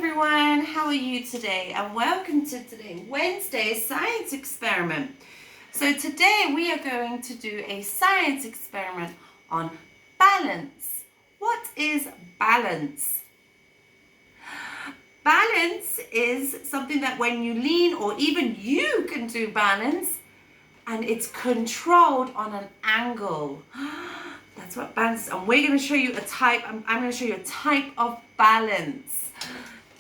everyone, how are you today? And welcome to today, Wednesday science experiment. So today we are going to do a science experiment on balance. What is balance? Balance is something that when you lean, or even you can do balance, and it's controlled on an angle. That's what balance is. And we're going to show you a type. I'm going to show you a type of balance.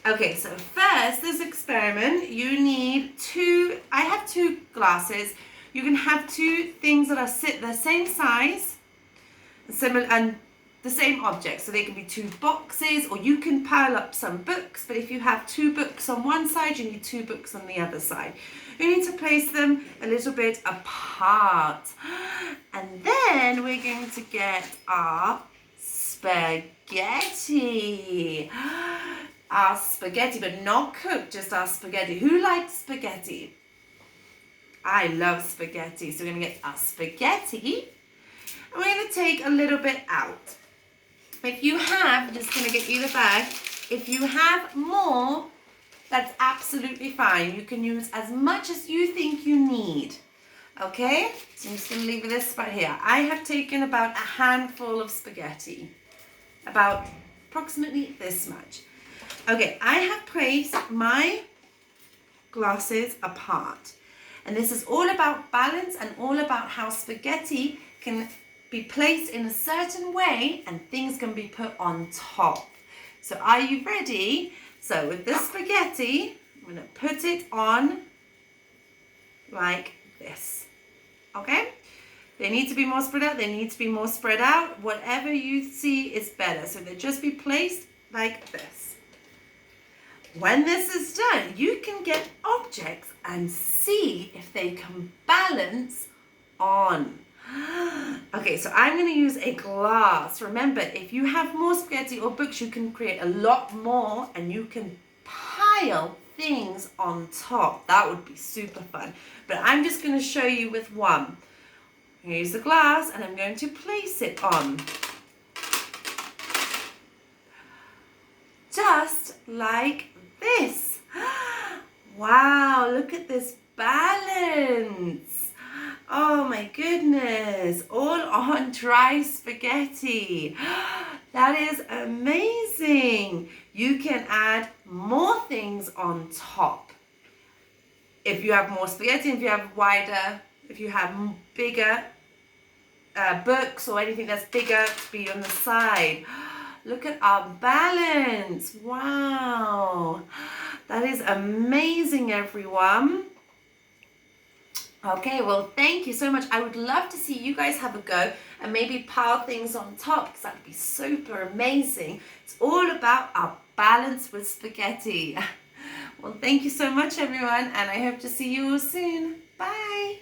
Okay, so first, this experiment, you need I have two glasses. You can have two things that are the same size, similar, and the same object. So they can be two boxes, or you can pile up some books. But if you have two books on one side, you need two books on the other side. You need to place them a little bit apart. And then we're going to get our spaghetti. Our spaghetti, but not cooked, just our spaghetti. Who likes spaghetti? I love spaghetti. So we're going to get our spaghetti. And we're going to take a little bit out. If you have, I'm just going to get you the bag. If you have more, that's absolutely fine. You can use as much as you think you need. Okay? So I'm just going to leave this spot here. I have taken about a handful of spaghetti. About approximately this much. Okay, I have placed my glasses apart. And this is all about balance and all about how spaghetti can be placed in a certain way and things can be put on top. So are you ready? So with this spaghetti, I'm going to put it on like this. Okay? They need to be more spread out. They need to be more spread out. Whatever you see is better. So they just be placed like this. When this is done, you can get objects and see if they can balance on. Okay, so I'm going to use a glass. Remember, if you have more spaghetti or books, you can create a lot more and you can pile things on top. That would be super fun. But I'm just going to show you with one. I'm going to use the glass and I'm going to place it on. Just like this. Wow, look at this balance. Oh my goodness, all on dry spaghetti. That is amazing. You can add more things on top. If you have more spaghetti, if you have bigger books or anything that's bigger to be on the side. Look at our balance. Wow. That is amazing, everyone. Okay, well, thank you so much. I would love to see you guys have a go and maybe pile things on top because that would be super amazing. It's all about our balance with spaghetti. Well, thank you so much, everyone, and I hope to see you all soon. Bye.